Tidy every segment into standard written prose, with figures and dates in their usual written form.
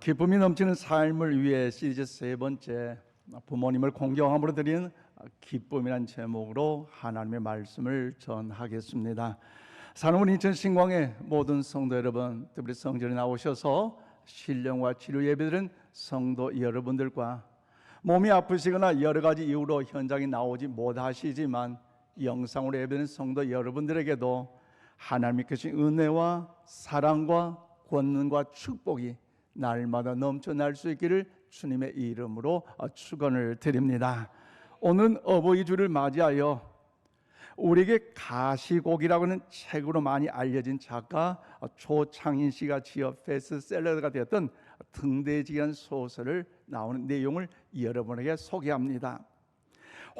기쁨이 넘치는 삶을 위해 시리즈 세 번째 부모님을 공경함으로 드리는 기쁨이란 제목으로 하나님의 말씀을 전하겠습니다. 사랑하는 인천 신광의 모든 성도 여러분, 특별히 성전에 나오셔서 신령과 치료 예배드린 성도 여러분들과 몸이 아프시거나 여러 가지 이유로 현장에 나오지 못하시지만 영상으로 예배드린 성도 여러분들에게도 하나님의 크신 은혜와 사랑과 권능과 축복이 날마다 넘쳐날 수 있기를 주님의 이름으로 축원을 드립니다. 오늘 어버이 주를 맞이하여 우리에게 가시곡이라고 하는 책으로 많이 알려진 작가 조창인 씨가 지어 베스트셀러가 되었던 등대지기라는 소설을 나오는 내용을 여러분에게 소개합니다.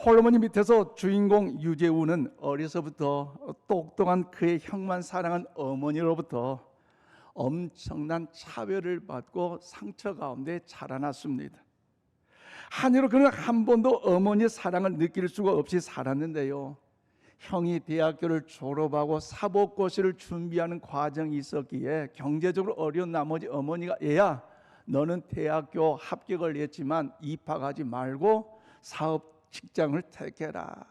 홀어머니 밑에서 주인공 유재우는 어려서부터 똑똑한 그의 형만 사랑한 어머니로부터 엄청난 차별을 받고 상처 가운데 자라났습니다. 한여로 그는 한 번도 어머니의 사랑을 느낄 수가 없이 살았는데요, 형이 대학교를 졸업하고 사법고시를 준비하는 과정이 있었기에 경제적으로 어려운 나머지 어머니가 얘야, 너는 대학교 합격을 했지만 입학하지 말고 사업 직장을 택해라.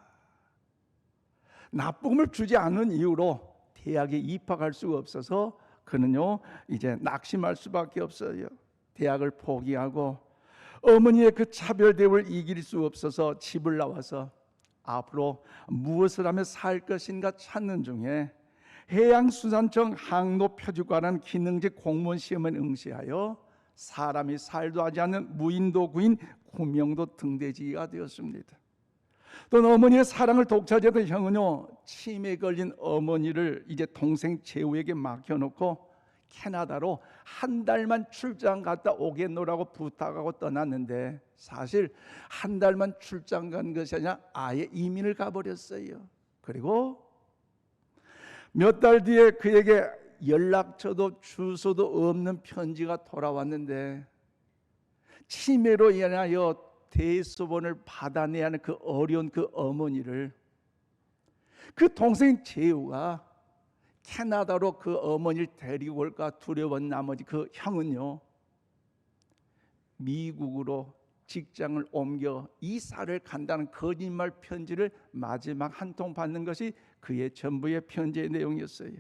나쁨을 주지 않은 이유로 대학에 입학할 수가 없어서 그는요 이제 낙심할 수밖에 없어요. 대학을 포기하고 어머니의 그 차별 대우를 이길 수 없어서 집을 나와서 앞으로 무엇을 하며 살 것인가 찾는 중에 해양수산청 항로표지과라는 기능직 공무원 시험에 응시하여 사람이 살도 하지 않는 무인도구인 구명도 등대지기가 되었습니다. 또 어머니의 사랑을 독차지했던 형은요, 치매에 걸린 어머니를 이제 동생 재우에게 맡겨놓고 캐나다로 한 달만 출장 갔다 오겠노라고 부탁하고 떠났는데, 사실 한 달만 출장 간 것이 아니라 아예 이민을 가버렸어요. 그리고 몇 달 뒤에 그에게 연락처도 주소도 없는 편지가 돌아왔는데, 치매로 인하여 대소변을 받아내야 하는 그 어려운 그 어머니를 그 동생 재우가 캐나다로 그 어머니를 데리고 올까 두려운 나머지 그 형은요, 미국으로 직장을 옮겨 이사를 간다는 거짓말 편지를 마지막 한 통 받는 것이 그의 전부의 편지의 내용이었어요.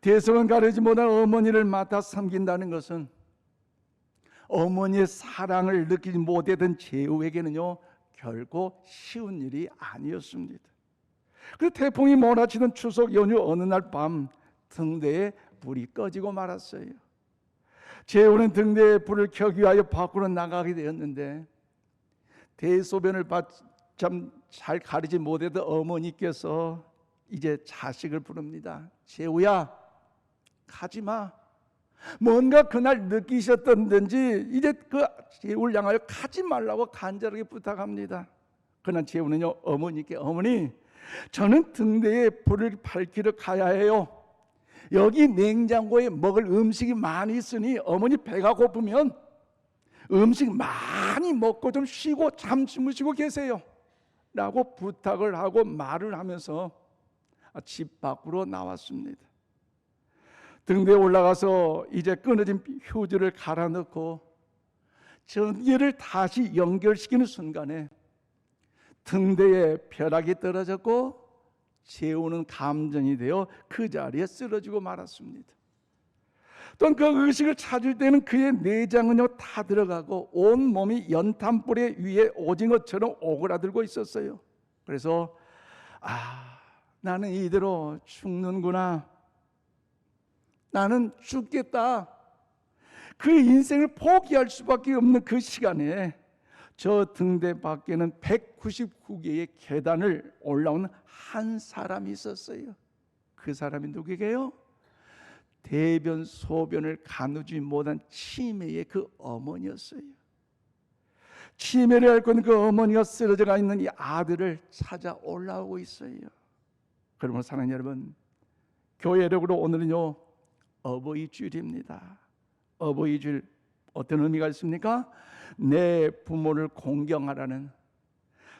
대성은 가르지 못한 어머니를 맡아 섬긴다는 것은 어머니의 사랑을 느끼지 못했던 재우에게는요 결코 쉬운 일이 아니었습니다. 그 태풍이 몰아치던 추석 연휴 어느 날 밤 등대에 불이 꺼지고 말았어요. 재우는 등대에 불을 켜기 위하여 밖으로 나가게 되었는데, 대소변을 참 잘 가리지 못했던 어머니께서 이제 자식을 부릅니다. 재우야, 가지마. 뭔가 그날 느끼셨던지 이제 그 재우를 향하여 가지 말라고 간절하게 부탁합니다. 그러나 재우는요 어머니께, 어머니, 저는 등대에 불을 밝히러 가야 해요. 여기 냉장고에 먹을 음식이 많이 있으니 어머니 배가 고프면 음식 많이 먹고 좀 쉬고 잠 주무시고 계세요 라고 부탁을 하고 말을 하면서 집 밖으로 나왔습니다. 등대에 올라가서 이제 끊어진 휴지를 갈아 넣고 전기를 다시 연결시키는 순간에 등대에 벼락이 떨어졌고 재우는 감전이 되어 그 자리에 쓰러지고 말았습니다. 또한 그 의식을 찾을 때는 그의 내장은요 다 들어가고 온 몸이 연탄불에 위에 오징어처럼 오그라들고 있었어요. 그래서 나는 이대로 죽는구나, 나는 죽겠다, 그 인생을 포기할 수밖에 없는 그 시간에 저 등대 밖에는 199개의 계단을 올라온 한 사람이 있었어요. 그 사람이 누구게요? 대변 소변을 가누지 못한 치매의 그 어머니였어요. 치매를 앓고 있는 그 어머니가 쓰러져 있는 이 아들을 찾아 올라오고 있어요. 그러면 사랑하는 여러분, 교회력으로 오늘은요 어버이 주일입니다. 어버이 주일 어떤 의미가 있습니까? 내 부모를 공경하라는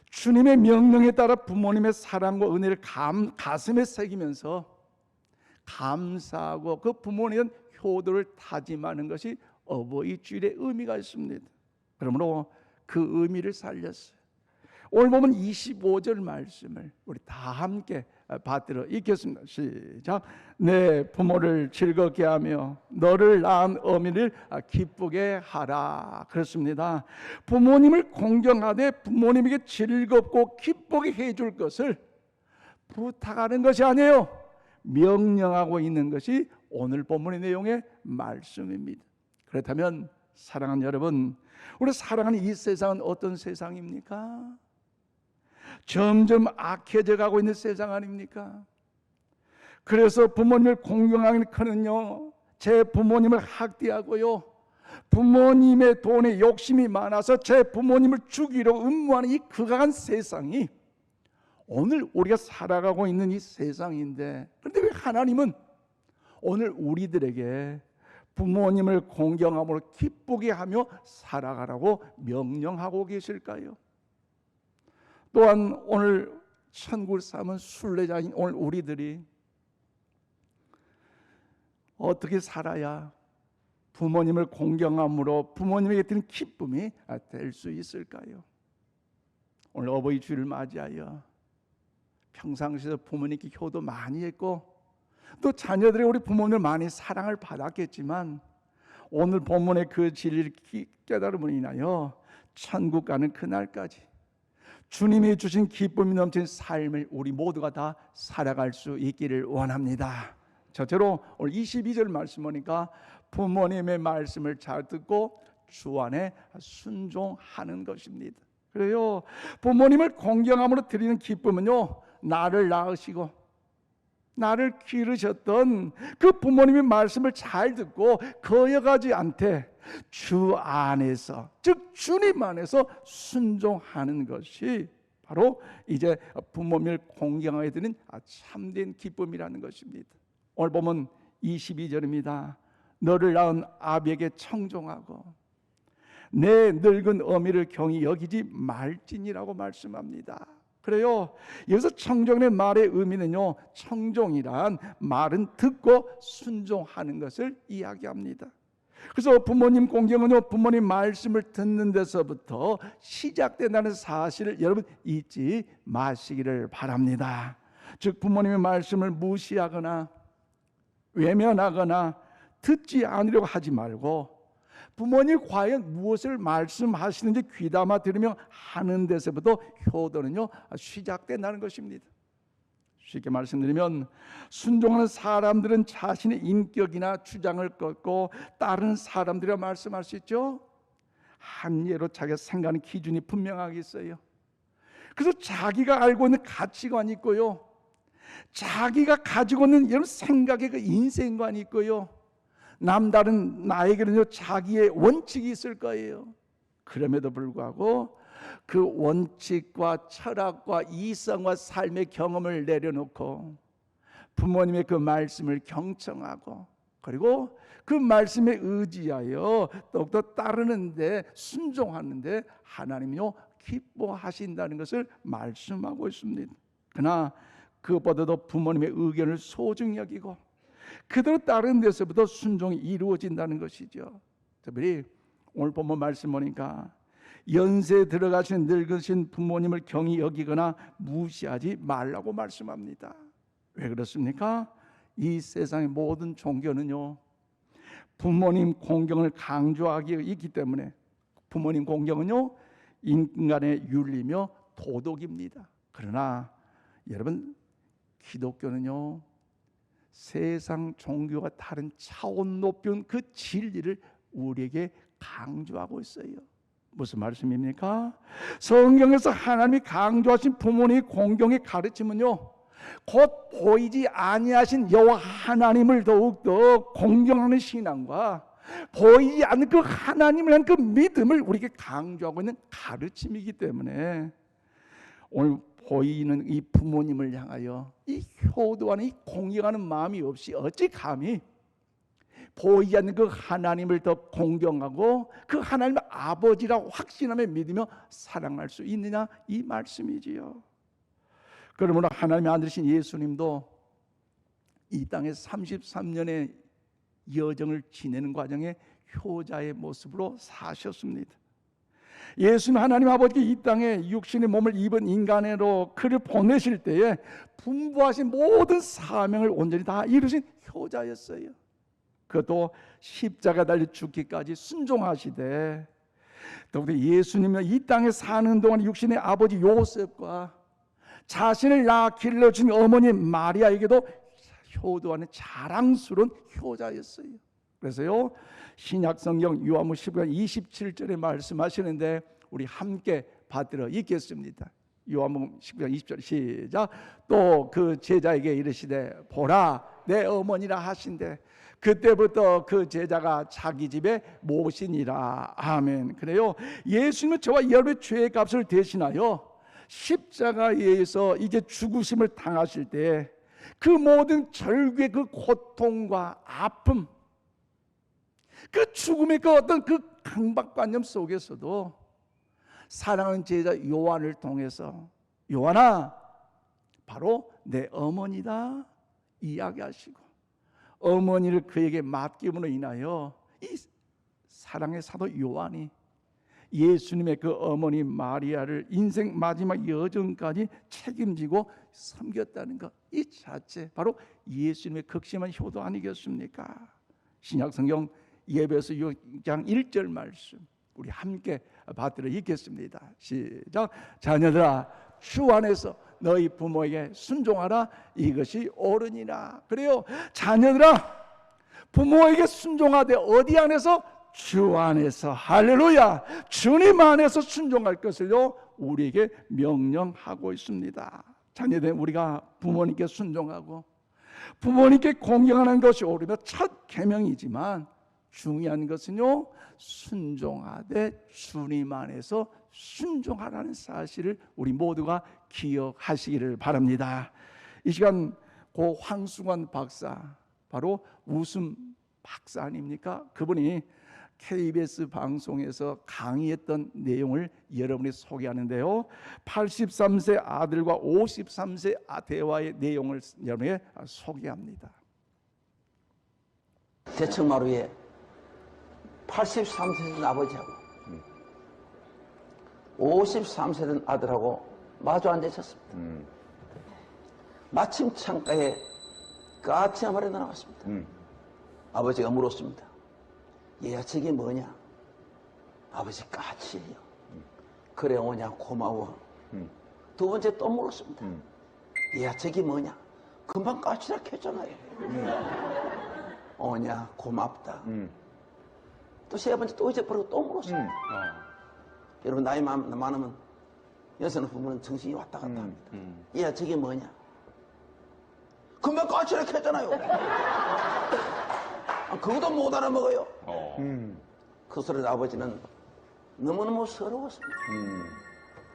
주님의 명령에 따라 부모님의 사랑과 은혜를 가슴에 새기면서 감사하고 그 부모님에 대한 효도를 다짐하는 것이 어버이 주일의 의미가 있습니다. 그러므로 그 의미를 살렸어요. 오늘 보면 25절 말씀을 우리 다 함께 받들어 읽겠습니다. 시작. 내 부모를 즐겁게 하며 너를 낳은 어미를 기쁘게 하라. 그렇습니다. 부모님을 공경하되 부모님에게 즐겁고 기쁘게 해줄 것을 부탁하는 것이 아니에요. 명령하고 있는 것이 오늘 본문의 내용의 말씀입니다. 그렇다면 사랑하는 여러분, 우리 사랑하는 이 세상은 어떤 세상입니까? 점점 악해져 가고 있는 세상 아닙니까? 그래서 부모님을 공경하는 커는요, 제 부모님을 학대하고요, 부모님의 돈에 욕심이 많아서 제 부모님을 죽이려고 음모하는 이 극악한 세상이 오늘 우리가 살아가고 있는 이 세상인데, 그런데 왜 하나님은 오늘 우리들에게 부모님을 공경함으로 기쁘게 하며 살아가라고 명령하고 계실까요? 또한 오늘 천국을 삼은 순례자인 오늘 우리들이 어떻게 살아야 부모님을 공경함으로 부모님에게 드는 기쁨이 될 수 있을까요? 오늘 어버이 주일을 맞이하여 평상시에 부모님께 효도 많이 했고 또 자녀들이 우리 부모님을 많이 사랑을 받았겠지만 오늘 본문의 그 진리를 깨달음으로 인하여 천국 가는 그날까지 주님이 주신 기쁨이 넘치는 삶을 우리 모두가 다 살아갈 수 있기를 원합니다. 첫째로 오늘 22절 말씀 보니까 부모님의 말씀을 잘 듣고 주 안에 순종하는 것입니다. 그래요, 부모님을 공경함으로 드리는 기쁨은요, 나를 낳으시고 나를 기르셨던 그 부모님의 말씀을 잘 듣고 거역하지 않되 주 안에서, 즉 주님 안에서 순종하는 것이 바로 이제 부모님을 공경하게 되는 참된 기쁨이라는 것입니다. 오늘 보면 22절입니다. 너를 낳은 아비에게 청종하고 내 늙은 어미를 경히 여기지 말지니라고 말씀합니다. 그래요, 여기서 청종의 말의 의미는요, 청종이란 말은 듣고 순종하는 것을 이야기합니다. 그래서 부모님 공경은요, 부모님 말씀을 듣는 데서부터 시작된다는 사실을 여러분 잊지 마시기를 바랍니다. 즉 부모님의 말씀을 무시하거나 외면하거나 듣지 않으려고 하지 말고 부모님이 과연 무엇을 말씀하시는지 귀담아 들으며 하는 데서부터 효도는요 시작된다는 것입니다. 쉽게 말씀드리면 순종하는 사람들은 자신의 인격이나 주장을 꺾고 다른 사람들이라 말씀할 수 있죠. 한 예로 자기가 생각하는 기준이 분명하게 있어요. 그래서 자기가 알고 있는 가치관이 있고요, 자기가 가지고 있는 이런 생각의 그 인생관이 있고요, 남다른 나에게는요 자기의 원칙이 있을 거예요. 그럼에도 불구하고 그 원칙과 철학과 이성과 삶의 경험을 내려놓고 부모님의 그 말씀을 경청하고 그리고 그 말씀에 의지하여 더욱더 따르는데 순종하는데 하나님이요 기뻐하신다는 것을 말씀하고 있습니다. 그러나 그것보다도 부모님의 의견을 소중히 여기고 그대로 따르는 데서부터 순종이 이루어진다는 것이죠. 특별히 오늘 본문 말씀 보니까 연세에 들어가신 늙으신 부모님을 경히 여기거나 무시하지 말라고 말씀합니다. 왜 그렇습니까? 이 세상의 모든 종교는요 부모님 공경을 강조하기 있기 때문에 부모님 공경은요 인간의 윤리며 도덕입니다. 그러나 여러분 기독교는요 세상 종교가 다른 차원 높은 그 진리를 우리에게 강조하고 있어요. 무슨 말씀입니까? 성경에서 하나님이 강조하신 부모님의 공경의 가르침은요 곧 보이지 아니하신 여호와 하나님을 더욱더 공경하는 신앙과 보이지 않는 그 하나님을 향한 그 믿음을 우리에게 강조하고 있는 가르침이기 때문에 오늘 보이는 이 부모님을 향하여 이 효도하는 이 공경하는 마음이 없이 어찌 감히 보이지 않는 그 하나님을 더 공경하고 그 하나님의 아버지라고 확신하며 믿으며 사랑할 수 있느냐 이 말씀이지요. 그러므로 하나님의 아들이신 예수님도 이 땅에 33년의 여정을 지내는 과정에 효자의 모습으로 사셨습니다. 예수는 하나님 아버지께 이 땅에 육신의 몸을 입은 인간으로 그를 보내실 때에 분부하신 모든 사명을 온전히 다 이루신 효자였어요. 그것도 십자가 달려 죽기까지 순종하시되, 더욱더 예수님은 이 땅에 사는 동안 육신의 아버지 요셉과 자신을 낳아 길러준 어머니 마리아에게도 효도하는 자랑스러운 효자였어요. 그래서요, 신약 성경 요한복음 15장 27절에 말씀하시는데 우리 함께 받들어 읽겠습니다. 요한복음 19장 20절 시작. 또 그 제자에게 이르시되 보라 내 어머니라 하신대 그때부터 그 제자가 자기 집에 모시니라. 아멘. 그래요, 예수님은 저와 여러분의 죄의 값을 대신하여 십자가에서 이제 죽으심을 당하실 때 그 모든 절규의 그 고통과 아픔, 그 죽음의 그 어떤 그 강박관념 속에서도 사랑하는 제자 요한을 통해서 요한아 바로 내 어머니다 이야기하시고, 어머니를 그에게 맡김으로 인하여 이 사랑의 사도 요한이 예수님의 그 어머니 마리아를 인생 마지막 여정까지 책임지고 섬겼다는 것, 이 자체 바로 예수님의 극심한 효도 아니겠습니까? 신약 성경 예배서 6장 1절 말씀 우리 함께 받들어 읽겠습니다. 시작. 자녀들아 주 안에서 너희 부모에게 순종하라 이것이 옳으니라. 그래요, 자녀들아 부모에게 순종하되 어디 안에서? 주 안에서. 할렐루야. 주님 안에서 순종할 것을요 우리에게 명령하고 있습니다. 자녀들, 우리가 부모님께 순종하고 부모님께 공경하는 것이 오히려 첫 계명이지만 중요한 것은요 순종하되 주님 안에서 순종하라는 사실을 우리 모두가 기억하시기를 바랍니다. 이 시간 고 황승환 박사, 바로 웃음 박사 아닙니까? 그분이 KBS 방송에서 강의했던 내용을 여러분이 소개하는데요, 83세 아들과 53세 대화의 내용을 여러분에게 소개합니다. 대청마루에 83세 된 아버지하고 53세 된 아들하고 마주 앉아 있었습니다. 마침 창가에 까치 한 마리 나왔습니다. 아버지가 물었습니다. 얘야 저게 뭐냐? 아버지 까치예요. 그래 오냐? 고마워. 두 번째 또 물었습니다. 얘야 저게 뭐냐? 금방 까치라 했잖아요. 오냐? 고맙다. 또 세 번째 또 잊어버리고 또 물었습니다. 여러분 나이 많으면 여성 부부는 정신이 왔다 갔다 합니다. 얘야 저게 뭐냐? 금방 까치라 했잖아요. 그것도 못 알아먹어요. 그 소리를 아버지는 너무너무 서러웠습니다.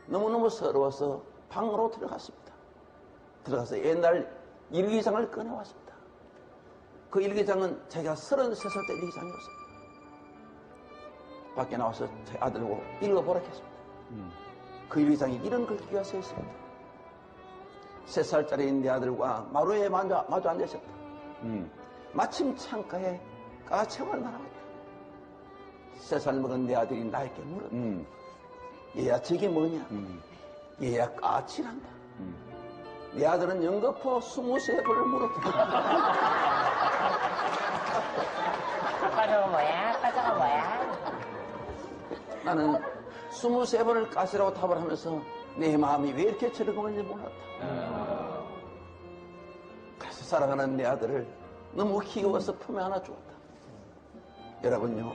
너무너무 서러워서 방으로 들어갔습니다. 들어가서 옛날 일기장을 꺼내왔습니다. 그 일기장은 제가 33살 때 일기장이었습니다. 밖에 나와서 제 아들하고 읽어보라 했습니다. 그 일기장에 이런 글귀가 써 있습니다. 3살짜리 내 아들과 마루에 마주 앉아 있었다. 마침 창가에 까치가 날아왔다. 3살 먹은 내 아들이 나에게 물었다. 얘야 저게 뭐냐? 얘야 까치란다. 내 아들은 연거푸 23번을 물었다. 아빠 저거 뭐야? 아빠 저거 뭐야? 나는 23번을 까치라고 답을 하면서 내 마음이 왜 이렇게 즐거운지 몰랐다. 그래서 사랑하는 내 아들을 너무 귀여워서 품에 안아 주었다. 여러분요,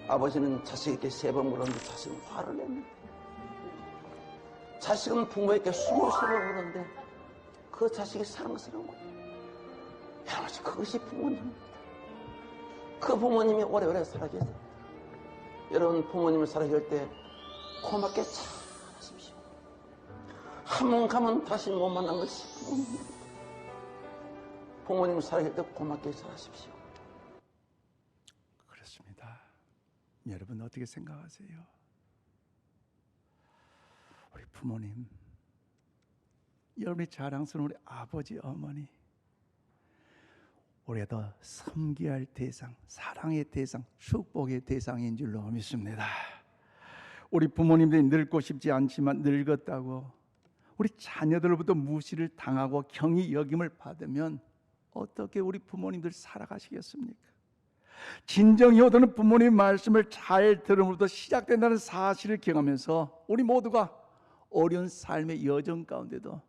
아버지는 자식에게 3번 물었는데 자식은 화를 냈는데, 자식은 부모에게 23번 물었는데 그 자식이 사랑스러운 거예요. 여러분, 그것이 부모님입니다. 그 부모님이 오래오래 살아계세요. 여러분 부모님을 살아계실 때 고맙게 잘하십시오. 한 번 가면 다시 못 만난 것이 부모님입니다. 부모님을 살아계실 때 고맙게 잘하십시오. 그렇습니다. 여러분 어떻게 생각하세요? 우리 부모님, 여러분이 자랑스러운 우리 아버지 어머니, 우리가 더 섬겨야 할 대상, 사랑의 대상, 축복의 대상인 줄로 믿습니다. 우리 부모님들이 늙고 싶지 않지만 늙었다고 우리 자녀들로부터 무시를 당하고 경히 여김을 받으면 어떻게 우리 부모님들 살아가시겠습니까? 진정이 오도는 부모님 말씀을 잘 들음으로부터 시작된다는 사실을 경험하면서 우리 모두가 어려운 삶의 여정 가운데도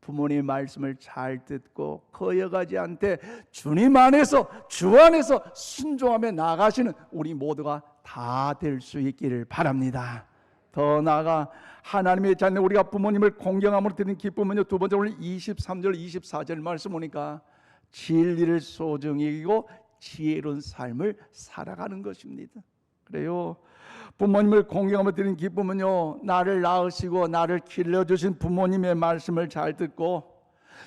부모님의 말씀을 잘 듣고 거여가지 않되 주님 안에서, 주 안에서 순종하며 나아가시는 우리 모두가 다 될 수 있기를 바랍니다. 더 나아가 하나님의 자녀, 우리가 부모님을 공경함으로 드리는 기쁨은요, 두 번째 오늘 23절 24절 말씀 보니까 진리를 소중히 여기고 지혜로운 삶을 살아가는 것입니다. 그래요, 부모님을 공경하며 드리는 기쁨은요, 나를 낳으시고 나를 길러주신 부모님의 말씀을 잘 듣고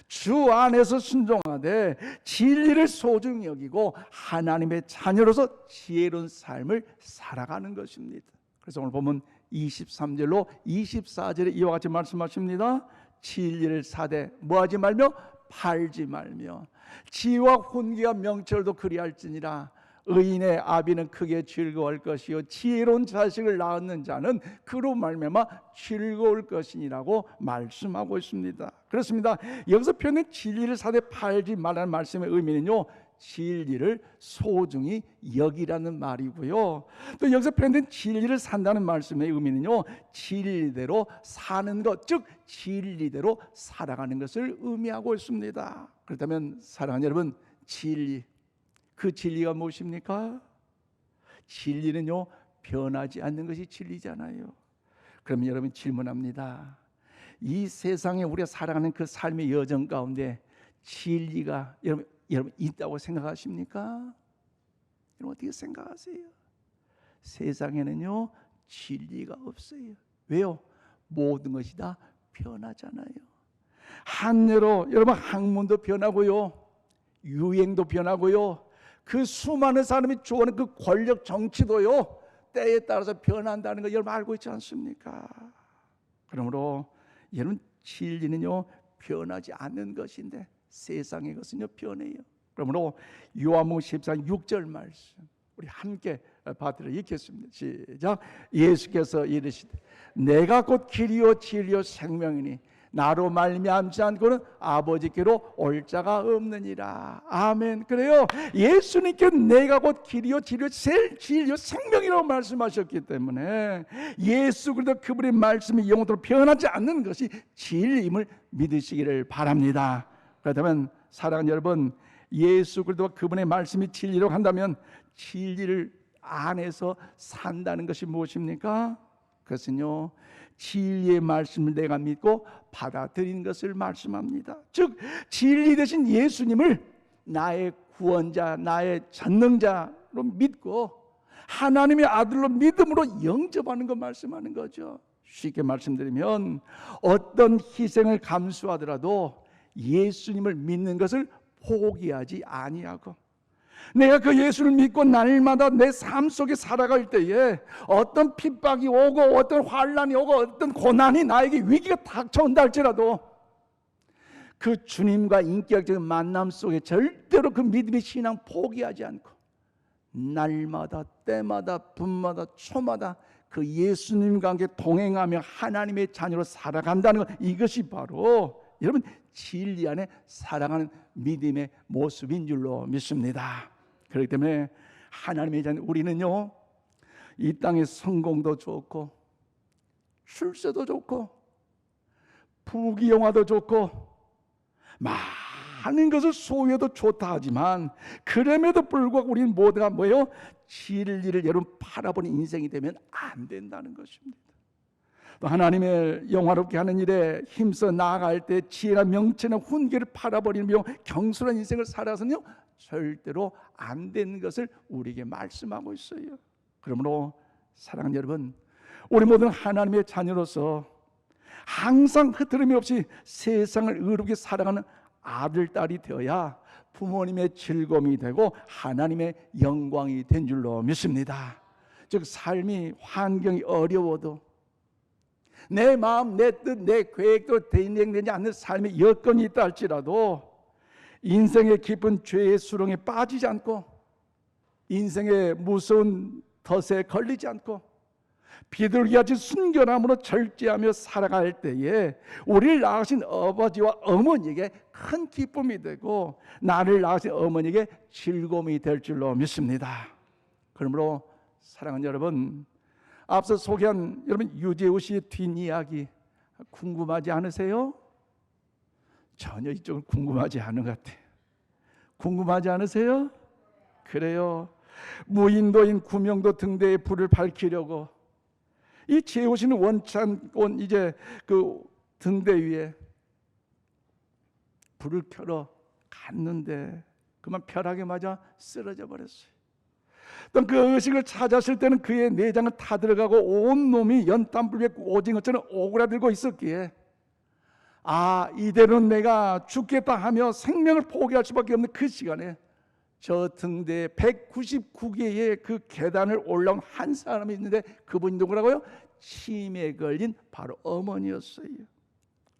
주 안에서 순종하되 진리를 소중히 여기고 하나님의 자녀로서 지혜로운 삶을 살아가는 것입니다. 그래서 오늘 보면 23절로 24절에 이와 같이 말씀하십니다. 진리를 사되 뭐하지 말며 팔지 말며 지와 훈계와 명철도 그리할지니라. 의인의 아비는 크게 즐거워할 것이요 지혜로운 자식을 낳는 자는 그로 말미암아 즐거울 것이니라고 말씀하고 있습니다. 그렇습니다. 여기서 표현된 진리를 사되 팔지 말라는 말씀의 의미는요, 진리를 소중히 여기라는 말이고요, 또 여기서 표현된 진리를 산다는 말씀의 의미는요, 진리대로 사는 것, 즉 진리대로 살아가는 것을 의미하고 있습니다. 그렇다면 사랑하는 여러분, 진리, 그 진리가 무엇입니까? 진리는요, 변하지 않는 것이 진리잖아요. 그러면 여러분 질문합니다. 이 세상에 우리가 살아가는 그 삶의 여정 가운데 진리가 여러분 있다고 생각하십니까? 여러분 어떻게 생각하세요? 세상에는요, 진리가 없어요. 왜요? 모든 것이 다 변하잖아요. 한여로 여러분 학문도 변하고요, 유행도 변하고요, 그 수많은 사람이 주어하는 그 권력 정치도요, 때에 따라서 변한다는 거 여러분 알고 있지 않습니까? 그러므로 여러분 진리는요, 변하지 않는 것인데 세상의 것은요, 변해요. 그러므로 요한복음 14장 6절 말씀 우리 함께 받들어 읽겠습니다. 시작. 예수께서 이르시되 내가 곧 길이요 진리요 생명이니 나로 말미암지 않고는 아버지께로 올 자가 없느니라. 아멘. 그래요, 예수님께 내가 곧 길이요 진리요 생명이라고 말씀하셨기 때문에 예수 그리스도 그분의 말씀이 영원토록 변하지 않는 것이 진리임을 믿으시기를 바랍니다. 그렇다면 사랑하는 여러분, 예수 그리스도와 그분의 말씀이 진리라고 한다면 진리를 안에서 산다는 것이 무엇입니까? 그것은요, 진리의 말씀을 내가 믿고 받아들이는 것을 말씀합니다. 즉 진리 되신 예수님을 나의 구원자, 나의 전능자로 믿고 하나님의 아들로 믿음으로 영접하는 것 말씀하는 거죠. 쉽게 말씀드리면 어떤 희생을 감수하더라도 예수님을 믿는 것을 포기하지 아니하고, 내가 그 예수를 믿고 날마다 내 삶 속에 살아갈 때에 어떤 핍박이 오고 어떤 환난이 오고 어떤 고난이 나에게 위기가 닥쳐온다 할지라도 그 주님과 인격적인 만남 속에 절대로 그 믿음의 신앙 포기하지 않고 날마다 때마다 분마다 초마다 그 예수님과 함께 동행하며 하나님의 자녀로 살아간다는 것, 이것이 바로 여러분 진리 안에 살아가는 믿음의 모습인 줄로 믿습니다. 그렇기 때문에 하나님의 자녀 우리는요, 이 땅의 성공도 좋고 출세도 좋고 부귀영화도 좋고 많은 것을 소유해도 좋다 하지만 그럼에도 불구하고 우리는 모두가 뭐예요? 진리를 여러분 바라보는 인생이 되면 안 된다는 것입니다. 또 하나님의 영화롭게 하는 일에 힘써 나아갈 때 지혜나 명체나 훈계를 팔아버리며 경솔한 인생을 살아서는요 절대로 안 되는 것을 우리에게 말씀하고 있어요. 그러므로 사랑하는 여러분, 우리 모든 하나님의 자녀로서 항상 흐트름이 없이 세상을 의롭게 살아가는 아들, 딸이 되어야 부모님의 즐거움이 되고 하나님의 영광이 된 줄로 믿습니다. 즉 삶이 환경이 어려워도 내 마음, 내 뜻, 내 계획도 진행되지 않는 삶의 여건이 있다 할지라도 인생의 깊은 죄의 수렁에 빠지지 않고 인생의 무서운 덫에 걸리지 않고 비둘기같이 순결함으로 절제하며 살아갈 때에 우리를 낳으신 아버지와 어머니에게 큰 기쁨이 되고 나를 낳으신 어머니에게 즐거움이 될 줄로 믿습니다. 그러므로 사랑하는 여러분, 앞서 소개한 여러분 유재우 씨의 뒷이야기 궁금하지 않으세요? 전혀 이쪽은 궁금하지 않은 것 같아요. 궁금하지 않으세요? 그래요. 무인도인 구명도 등대에 불을 밝히려고 이 재우 씨는 원찬 이제 그 등대 위에 불을 켜러 갔는데 그만 벼락에 맞아 쓰러져 버렸어요. 또 그 의식을 찾았을 때는 그의 내장은 타들어가고 온몸이 연탄불에 오징어처럼 오그라들고 있었기에 이대로는 내가 죽겠다 하며 생명을 포기할 수밖에 없는 그 시간에 저 등대 199개의 그 계단을 올라온 한 사람이 있는데 그분이 누구라고요? 치매에 걸린 바로 어머니였어요.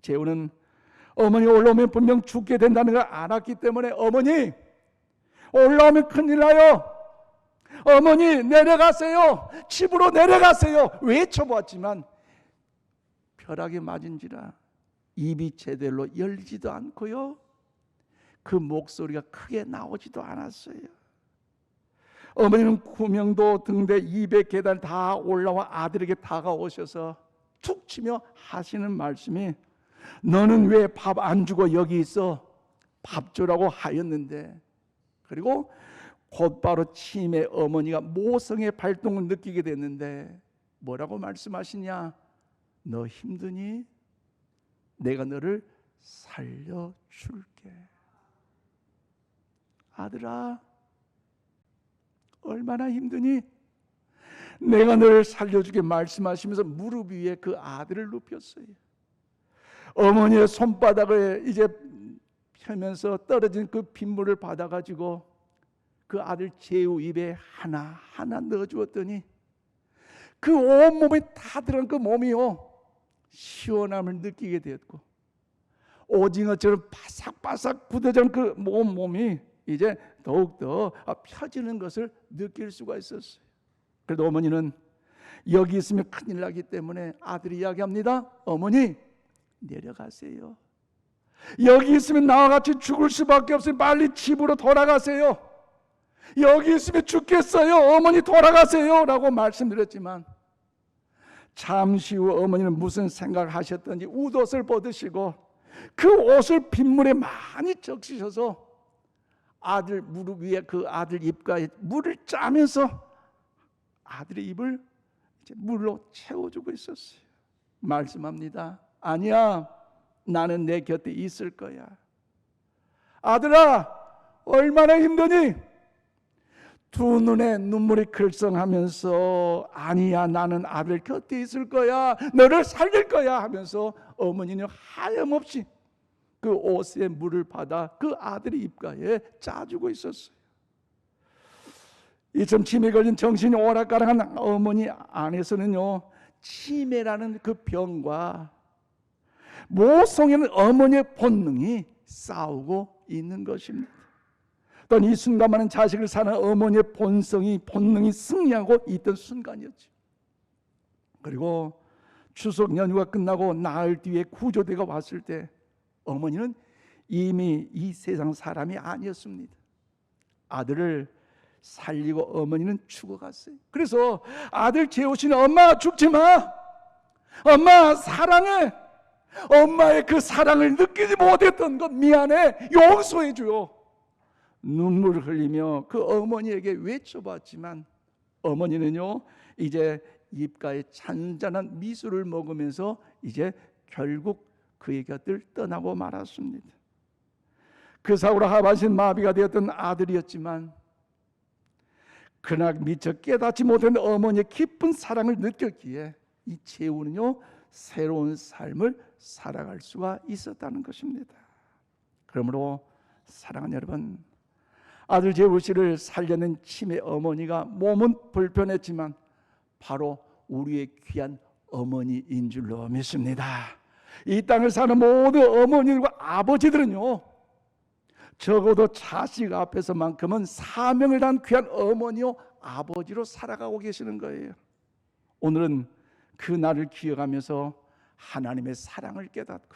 재우는 어머니 올라오면 분명 죽게 된다는 걸 알았기 때문에 어머니 올라오면 큰일 나요. 어머니 내려가세요. 집으로 내려가세요. 외쳐보았지만 벼락에 맞은지라 입이 제대로 열리지도 않고요. 그 목소리가 크게 나오지도 않았어요. 어머니는 구명도 등대 200계단 다 올라와 아들에게 다가오셔서 툭 치며 하시는 말씀이 너는 왜 밥 안 주고 여기 있어? 밥 주라고 하였는데 그리고 곧바로 치매 어머니가 모성의 발동을 느끼게 됐는데 뭐라고 말씀하시냐? 너 힘드니? 내가 너를 살려줄게. 아들아 얼마나 힘드니? 내가 너를 살려주게 말씀하시면서 무릎 위에 그 아들을 눕혔어요. 어머니의 손바닥을 이제 펴면서 떨어진 그 빗물을 받아가지고 그 아들 재우 입에 하나하나 넣어주었더니 그 온몸에 다 들어간 그 몸이요 시원함을 느끼게 되었고 오징어처럼 바삭바삭 굳어진 그 몸이 이제 더욱더 펴지는 것을 느낄 수가 있었어요. 그래도 어머니는 여기 있으면 큰일 나기 때문에 아들이 이야기합니다. 어머니 내려가세요. 여기 있으면 나와 같이 죽을 수밖에 없어요. 빨리 집으로 돌아가세요. 여기 있으면 죽겠어요. 어머니 돌아가세요 라고 말씀드렸지만 잠시 후 어머니는 무슨 생각을 하셨던지 웃옷을 벗으시고 그 옷을 빗물에 많이 적시셔서 아들 무릎 위에 그 아들 입가에 물을 짜면서 아들의 입을 이제 물로 채워주고 있었어요. 말씀합니다. 아니야, 나는 내 곁에 있을 거야. 아들아, 얼마나 힘드니? 두 눈에 눈물이 글썽하면서 아니야, 나는 아들 곁에 있을 거야, 너를 살릴 거야 하면서 어머니는 하염없이 그 옷에 물을 받아 그 아들의 입가에 짜주고 있었어요. 이처럼 치매에 걸린 정신이 오락가락한 어머니 안에서는요 치매라는 그 병과 모성애는 어머니의 본능이 싸우고 있는 것입니다. 또한 이 순간만은 자식을 사는 어머니의 본능이 승리하고 있던 순간이었죠. 그리고 추석 연휴가 끝나고 나흘 뒤에 구조대가 왔을 때 어머니는 이미 이 세상 사람이 아니었습니다. 아들을 살리고 어머니는 죽어갔어요. 그래서 아들 재호 씨는 엄마 죽지 마, 엄마 사랑해, 엄마의 그 사랑을 느끼지 못했던 것 미안해, 용서해 줘요. 눈물을 흘리며 그 어머니에게 외쳐봤지만 어머니는요 이제 입가에 잔잔한 미술을 먹으면서 이제 결국 그의 곁을 떠나고 말았습니다. 그 사고로 하반신 마비가 되었던 아들이었지만 그날 미처 깨닫지 못한 어머니의 깊은 사랑을 느꼈기에 이 재우는요 새로운 삶을 살아갈 수가 있었다는 것입니다. 그러므로 사랑하는 여러분, 아들 재우 씨를 살려낸 치매 어머니가 몸은 불편했지만 바로 우리의 귀한 어머니인 줄로 믿습니다. 이 땅을 사는 모든 어머니들과 아버지들은요 적어도 자식 앞에서만큼은 사명을 다한 귀한 어머니요 아버지로 살아가고 계시는 거예요. 오늘은 그 날을 기억하면서 하나님의 사랑을 깨닫고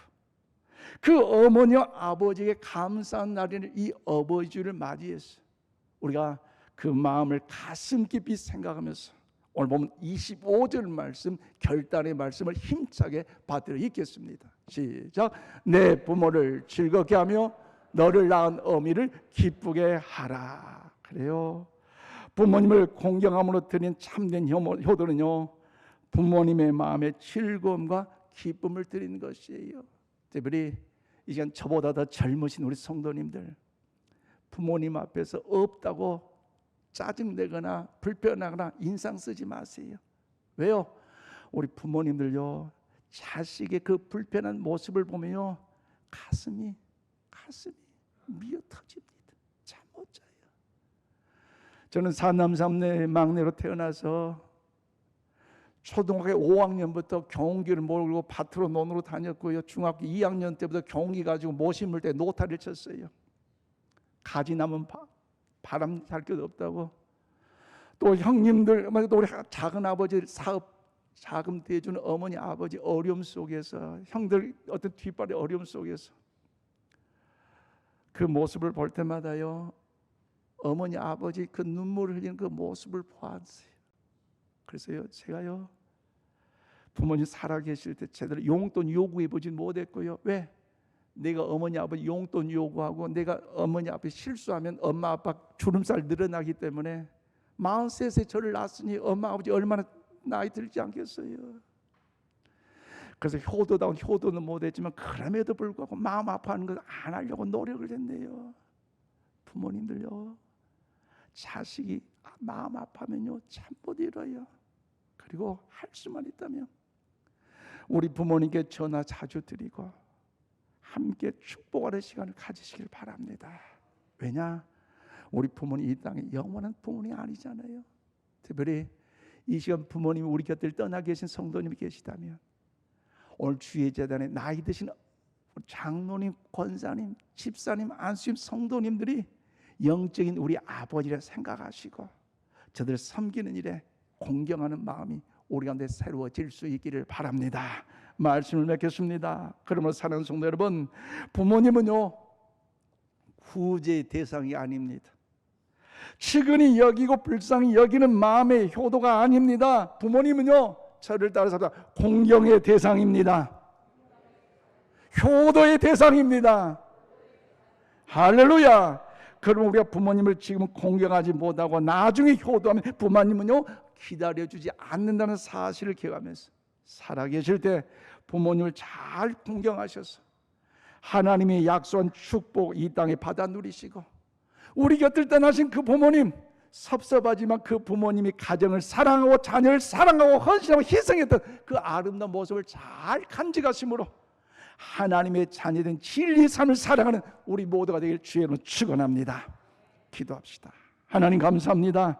그 어머니와 아버지에게 감사한 날인 이 어버이주를 맞이해서 우리가 그 마음을 가슴 깊이 생각하면서 오늘 보면 25절 말씀, 결단의 말씀을 힘차게 받들어 읽겠습니다. 시작. 내 부모를 즐겁게 하며 너를 낳은 어미를 기쁘게 하라. 그래요. 부모님을 공경함으로 드린 참된 효도는요, 부모님의 마음에 즐거움과 기쁨을 드리는 것이에요. 특별히 이 시간 저보다 더 젊으신 우리 성도님들, 부모님 앞에서 없다고 짜증내거나 불편하거나 인상 쓰지 마세요. 왜요? 우리 부모님들요, 자식의 그 불편한 모습을 보면요, 가슴이 미어 터집니다. 잠 못 자요. 저는 사남 삼녀 막내로 태어나서 초등학교 5학년부터 경운기를 몰고 밭으로 논으로 다녔고요. 중학교 2학년 때부터 경운기 가지고 못 심을 때 노타를 쳤어요. 가지 나면 바람 잘 것 없다고. 또 형님들, 또 우리 작은 아버지 사업 자금 대주는 어머니 아버지 어려움 속에서, 형들 어떤 뒷발의 어려움 속에서 그 모습을 볼 때마다요, 어머니 아버지 그 눈물을 흘리는 그 모습을 보았어요. 그래서요, 제가요, 부모님 살아계실 때 제대로 용돈 요구해 보진 못했고요. 왜? 내가 어머니 아버지 용돈 요구하고 내가 어머니 앞에 실수하면 엄마 아빠 주름살 늘어나기 때문에 43세 저를 낳았으니 엄마 아버지 얼마나 나이 들지 않겠어요. 그래서 효도다운 효도는 못했지만 그럼에도 불구하고 마음 아파하는 걸 안 하려고 노력을 했네요. 부모님들요, 자식이 마음 아파하면요 잠 못 이뤄요. 그리고 할 수만 있다면 우리 부모님께 전화 자주 드리고 함께 축복하는 시간을 가지시길 바랍니다. 왜냐? 우리 부모님 이 땅에 영원한 부모님이 아니잖아요. 특별히 이 시간 부모님이 우리 곁을 떠나 계신 성도님이 계시다면 오늘 주의 재단에 나이 드신 장로님, 권사님, 집사님, 안수님, 성도님들이 영적인 우리 아버지라 생각하시고 저들 섬기는 일에 공경하는 마음이 우리 가운데 새로워질 수 있기를 바랍니다. 말씀을 맺겠습니다. 그러므로 사랑하는 성도 여러분, 부모님은요 후제의 대상이 아닙니다. 측은히 여기고 불쌍히 여기는 마음의 효도가 아닙니다. 부모님은요, 저를 따라서 공경의 대상입니다. 효도의 대상입니다. 할렐루야. 그럼 우리가 부모님을 지금 공경하지 못하고 나중에 효도하면 부모님은요 기다려주지 않는다는 사실을 기억하면서 살아계실 때 부모님을 잘 공경하셔서 하나님이 약속한 축복 이 땅에 받아 누리시고 우리 곁을 떠나신 그 부모님, 섭섭하지만 그 부모님이 가정을 사랑하고 자녀를 사랑하고 헌신하고 희생했던 그 아름다운 모습을 잘 간직하심으로 하나님의 자녀된 진리 삶을 살아가는 우리 모두가 되길 주의 이름으로 축원합니다. 기도합시다. 하나님 감사합니다.